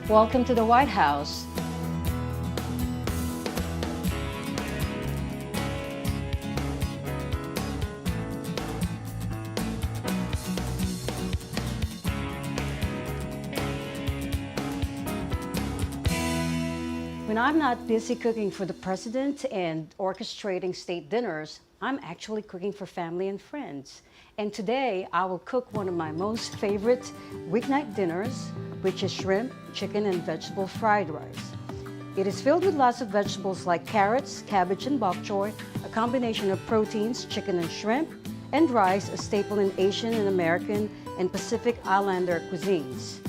Welcome to the White House. When I'm not busy cooking for the president and orchestrating state dinners, I'm actually cooking for family and friends. And today, I will cook one of my most favorite weeknight dinners, which is shrimp, chicken, and vegetable fried rice. It is filled with lots of vegetables like carrots, cabbage, and bok choy, a combination of proteins, chicken and shrimp, and rice, a staple in Asian and American and Pacific Islander cuisines.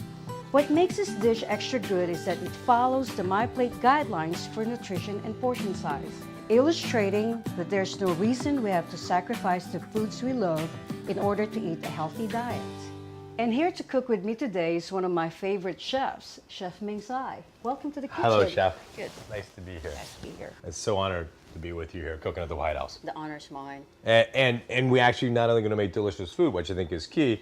What makes this dish extra good is that it follows the My Plate guidelines for nutrition and portion size, illustrating that there's no reason we have to sacrifice the foods we love in order to eat a healthy diet. And here to cook with me today is one of my favorite chefs, Chef Ming Tsai. Welcome to the kitchen. Hello, Chef. Good. Nice to be here. Nice to be here. It's so honored to be with you here, cooking at the White House. The honor's mine. And we actually not only going to make delicious food, which I think is key,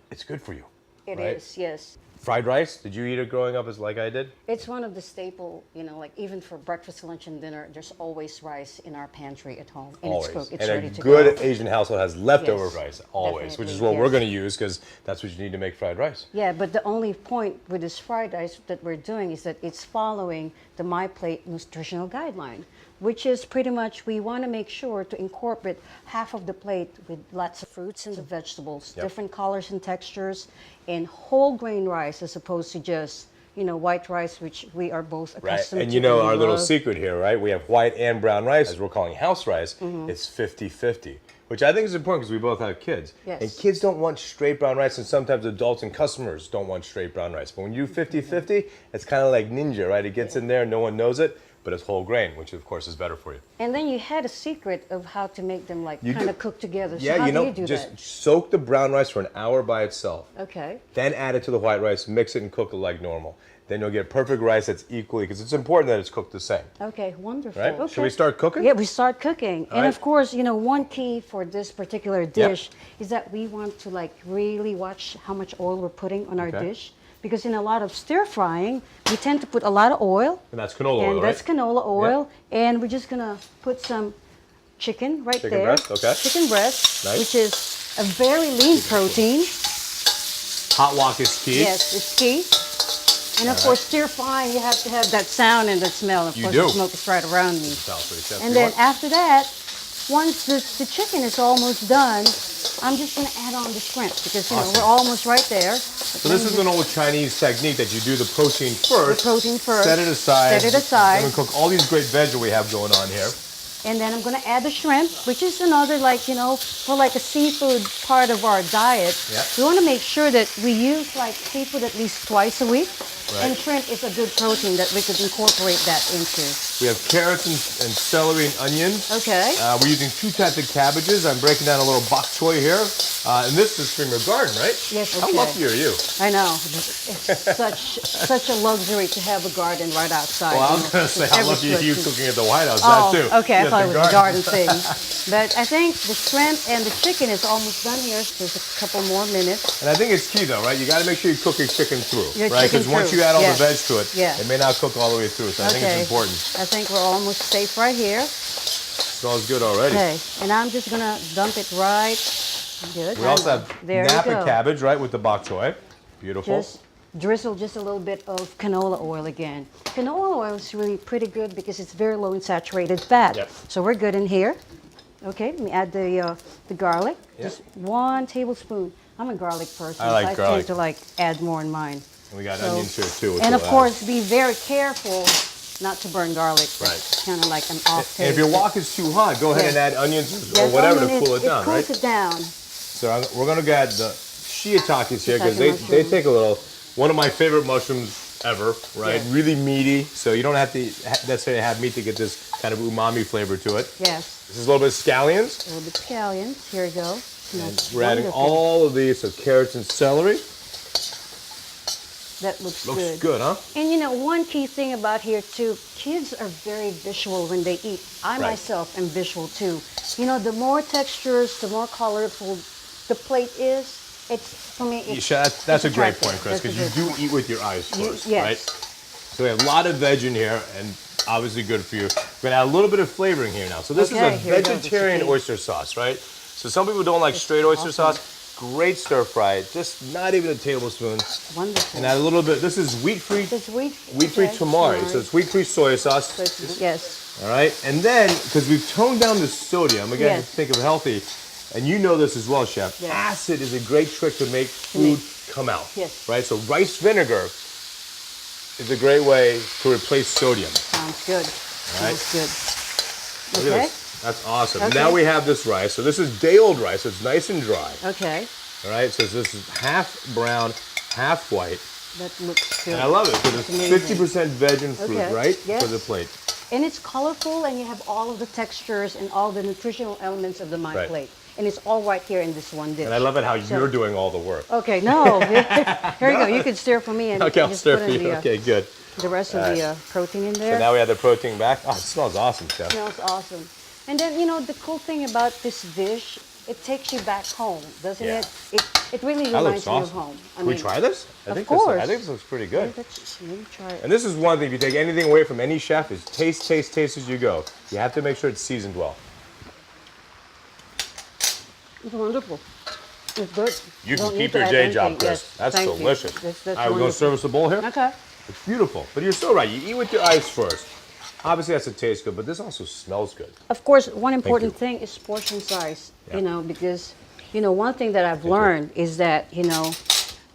it's good for you. It right? is, yes. Fried rice, did you eat it growing up as like I did? It's one of the staple, like even for breakfast, lunch, and dinner, there's always rice in our pantry at home. And Always. it's cooked, it's and ready a to good go. Asian household has leftover Yes, rice, always, which is definitely, what we're yes. going to use because that's what you need to make fried rice. Yeah, but the only point with this fried rice that we're doing is that it's following the My Plate nutritional guideline, which is pretty much we want to make sure to incorporate half of the plate with lots of fruits and vegetables, Yep. different colors and textures, and whole grain rice as opposed to just, white rice, which we are both Right, accustomed and to. you know our little love. secret here, right? We have white and brown rice, as we're calling house rice. Mm-hmm. It's 50-50, which I think is important because we both have kids. Yes. And kids don't want straight brown rice, and sometimes adults and customers don't want straight brown rice. But when you do 50-50, it's kind of like ninja, right? It gets in there, no one knows it, but it's whole grain, which of course is better for you. And then you had a secret of how to make them You kind do. of cook together. So Yeah, how you do know, you do just that? soak the brown rice for an hour by itself. Okay. Then add it to the white rice, mix it and cook it like normal. Then you'll get perfect rice that's equally, because it's important that it's cooked the same. Okay, wonderful. Right? Okay. Should we start cooking? Yeah, we start cooking. And right. of course, one key for this particular dish is that we want to really watch how much oil we're putting on our Okay. dish. Because in a lot of stir frying, we tend to put a lot of oil. And that's canola And oil, that's right? canola oil. And we're just gonna put some chicken right Chicken there. breast, okay. Chicken breast, Nice. which is a very lean protein. Hot wok is key. Yes, it's key. And of course, stir frying, you have to have that sound and that smell. Of You course, do. the smoke is right around me. Sounds pretty chef. And You then want- after that, once the chicken is almost done, I'm just going to add on the shrimp because, Awesome. we're almost right there. So this is an old Chinese technique that you do the protein first. The protein first. Set it aside. Set it aside. Then we cook all these great veg that we have going on here. And then I'm going to add the shrimp, which is another, for a seafood part of our diet. Yeah. We want to make sure that we use seafood at least twice a week. Right. And shrimp is a good protein that we could incorporate that into. We have carrots and celery and onions. Okay. We're using 2 types of cabbages. I'm breaking down a little bok choy here. And this is from your garden, right? Yes, How okay. lucky are you? I know. It's such a luxury to have a garden right outside. Well, I was going to say, how Every lucky are you Christmas. cooking at the White House? Oh, That too. okay. I Yes, thought it the was a garden thing. But I think the shrimp and the chicken is almost done here. There's a couple more minutes. And I think it's key, though, right? You got to make sure you cook your chicken through, Your right? chicken Because once through, you add all yes. the veg to it, Yeah. it may not cook all the way through. So I think Okay. it's important. I think we're almost safe right here. Smells good already. Okay. And I'm just going to dump it right. Good. We also have There you Napa go. cabbage, right, with the bok choy. Beautiful. Just drizzle just a little bit of canola oil again. Canola oil is really pretty good because it's very low in saturated fat. Yep. So we're good in here. Okay, let me add the garlic. Yep. Just 1 tablespoon. I'm a garlic person. I like so garlic. tend to add more in mine. And we got So- onions here too. which And we'll of add. course, be very careful not to burn garlic. Right. It's kind of like an off And if your wok is too hot, go ahead Yes. and add onions or Yes, whatever onion, to cool it down, cools right? it down. So we're going to add the shiitakes here because Shiitake they mushroom. take a little, one of my favorite mushrooms ever, right? Yes. Really meaty, so you don't have to necessarily have meat to get this kind of umami flavor to it. Yes, This is a little bit of scallions. a little bit of scallions. Here we go. And That's we're adding wonderful. all of these, so carrots and celery. That looks Looks good, huh? And one key thing about here too, kids are very visual when they eat. I Right. myself am visual too. The more textures, the more colorful the plate is, It's for me. It's, That's a it's great attractive. point, Chris, That's a because you good do eat with your eyes first, yes. right? So we have a lot of veg in here, and obviously good for you. We're gonna add a little bit of flavoring here now. So this is a Okay, here we go. vegetarian This is oyster sauce, right? So some people don't like straight oyster awesome. sauce. Great stir fry, just not even a tablespoon. Wonderful. And add a little bit. This is wheat-free, It's wheat. wheat-free Okay, tamari. tamari. So it's wheat-free soy sauce. So it's, yes. All right, and then because we've toned down the sodium, again, Yes. think of healthy, and you know this as well, Chef. Yes. Acid is a great trick to make food come out. Yes. Right, so rice vinegar is a great way to replace sodium. Sounds good. right. Sounds good. Look at Okay. this. That's awesome. Okay. Now we have this rice. So this is day-old rice. So it's nice and dry. Okay. All right, so this is half brown, half white. That looks good. And I love it because That's it's amazing. 50% veg and fruit, Okay. right? Yes. For the plate. And it's colorful, and you have all of the textures and all the nutritional elements of the My Right. Plate. And it's all right here in this one dish. And I love it how So- you're doing all the work. Okay, no. Here you go. You can stir for me and Okay, I'll just stir put for in you. Okay, good. the rest of the protein in there. So now we have the protein back. Oh, it smells awesome, Chef. Smells awesome. And then, you know, the cool thing about this dish, it takes you back home, doesn't Yeah. it? It really That reminds looks me awesome. of home. Can we try this? I Of think course. I think this looks pretty good. Maybe try it. And this is one thing, if you take anything away from any chef, is taste, taste, taste as you go. You have to make sure it's seasoned well. It's wonderful. It's good. You Don't can need keep to your add day anything. job, Chris. Yes, That's thank you. delicious. That's All right, we're going to wonderful. serve us a bowl here? Okay. It's beautiful. But you're so right. You eat with your eyes first. Obviously, that's to taste good, but this also smells good. Of course, one important you. thing is portion size, Yeah. you know, because, you know, one thing that I've learned is that, you know,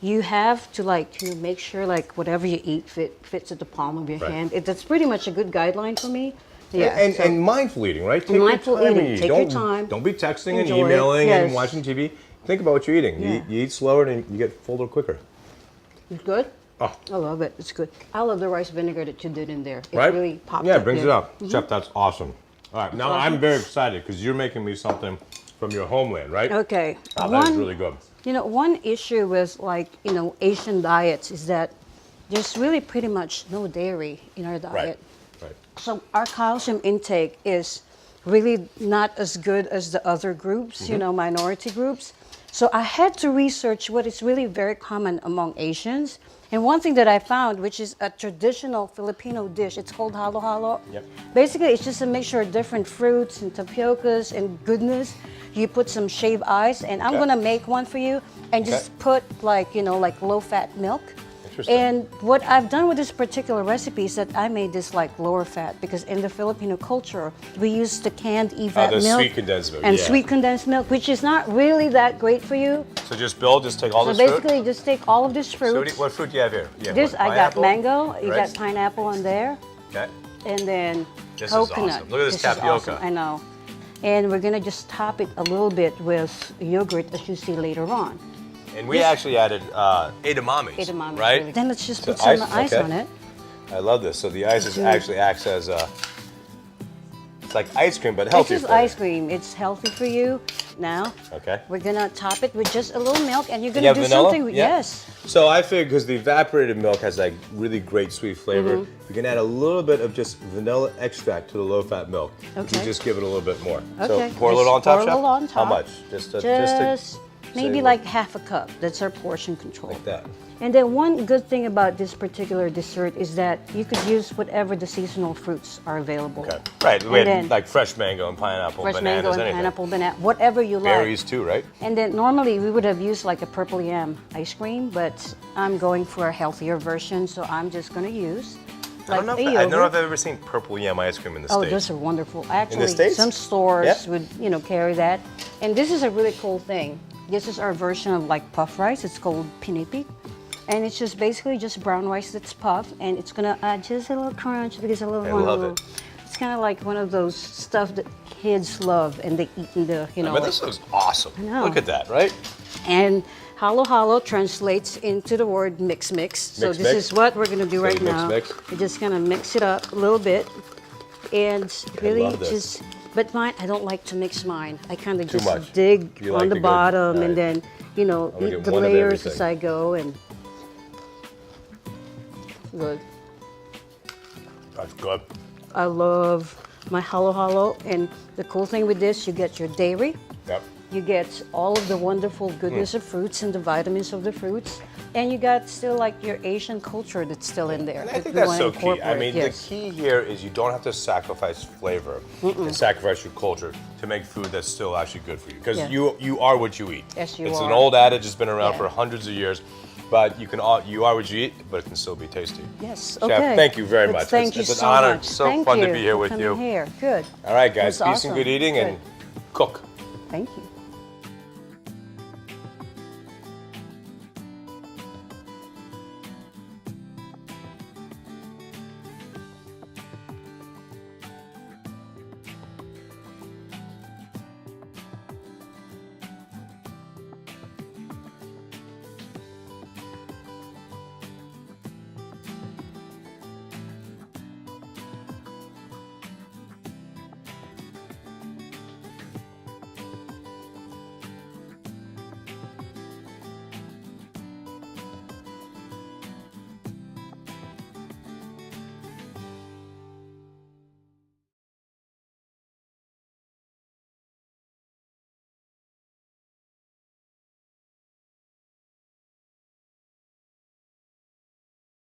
you have to like, you know, make sure like whatever you eat fits at the palm of your Right. hand. That's pretty much a good guideline for me. Yeah. And, so- and mindful eating, right? Take Mindful your time when eating. you eat. Take your Don't, time. Don't be texting and Enjoy it. emailing and Yes. watching TV. Think about what you're eating. Yeah. You eat slower and you get fuller quicker. It's good. Oh. I love it. It's good. I love the rice vinegar that you did in there. It Right? really popped Yeah, up it brings good. it up. Chef, that's awesome. All right, now awesome. I'm very excited because you're making me something from your homeland, right? Okay. Oh, that is really good. You know, one issue with like, you know, Asian diets is that there's really pretty much no dairy in our diet. Right. Right. So our calcium intake is really not as good as the other groups, Mm-hmm. you know, minority groups. So I had to research what is really very common among Asians. And one thing that I found, which is a traditional Filipino dish, it's called halo halo. Yep. Basically, it's just a mixture of different fruits and tapiocas and goodness. You put some shaved ice, and I'm Okay. gonna make one for you, and just put like, you know, like low-fat milk. Interesting. And what I've done with this particular recipe is that I made this like lower fat because in the Filipino culture we use the canned EVAT the milk sweet condensed milk, and yeah. sweet condensed milk, which is not really that great for you. So just Bill, just take all So this fruit. basically, just take all of this So fruit. what fruit do you have here? Yeah, This what, I got pineapple? mango, you Right. got pineapple on there, Okay. and then This is coconut. awesome. Look at this is tapioca. awesome, I know. And we're gonna just top it a little bit with yogurt, as you see later on. And we actually added edamames, Edamame, right? really. Then let's just So put some ice? ice Okay. on it. I love this. So the ice is Mhm. actually acts as it's like ice cream, but It's healthy just for you. ice cream. It's healthy for you. Now, Okay. we're gonna top it with just a little milk, and you're You gonna have do vanilla? something with, Yeah. yes. So I figured because the evaporated milk has like really great sweet flavor, you can add a little bit of just vanilla extract to the low-fat milk. Okay. To just give it a little bit more. Okay. So pour a Just little on top, pour a Chef? little on How top. much? Just Just maybe say like half a cup. That's our portion control. like that. And then one good thing about this particular dessert is that you could use whatever the seasonal fruits are available. Okay. Right. We And had then like fresh mango and pineapple, fresh bananas, mango and anything. pineapple, banana, whatever you like. Berries too, right? And then normally we would have used like a purple yam ice cream, but I'm going for a healthier version, so I'm just gonna use I like don't a know if I've yogurt. ever seen purple yam ice cream in the Oh, States. those are wonderful. Actually, States? some stores Yeah. would, you know, carry that. And this is a really cool thing. This is our version of like puff rice. It's called pinipig. And it's just basically just brown rice that's puffed, and it's gonna add just a little crunch because a little I one love little. it. It's kind of like one of those stuff that kids love and they eat in the, you know. But this looks awesome. I know. Look at that, right? And halo halo translates into the word mix mix. So Mix, this mix. is what we're gonna do right mix, now. mix. We're just gonna mix it up a little bit, and really love this. just. But mine, I don't like to mix mine. I kind of Too just much. dig You on like the to go- bottom, right. and then you know I'm gonna eat get the one of layers as everything. I go. And good. That's good. I love my halo halo, and the cool thing with this, you get your dairy, Yep. You get all of the wonderful goodness of fruits and the vitamins of the fruits. And you got still like your Asian culture that's still in there. And I that think we that's wanna so key. I incorporate. mean, Yes. the key here is you don't have to sacrifice flavor and sacrifice your culture to make food that's still actually good for you. Because Yeah. you are what you eat. Yes, you it's are. an old adage. It's been around Yeah. for hundreds of years. But you are what you eat, but it can still be tasty. Yes, Chef, okay. thank you very much. Thank you It's an so honor. much. So Thank fun you to be here for with coming you. Here. Good. All right, It guys. was Peace and good awesome. eating and Good. cook. Thank you.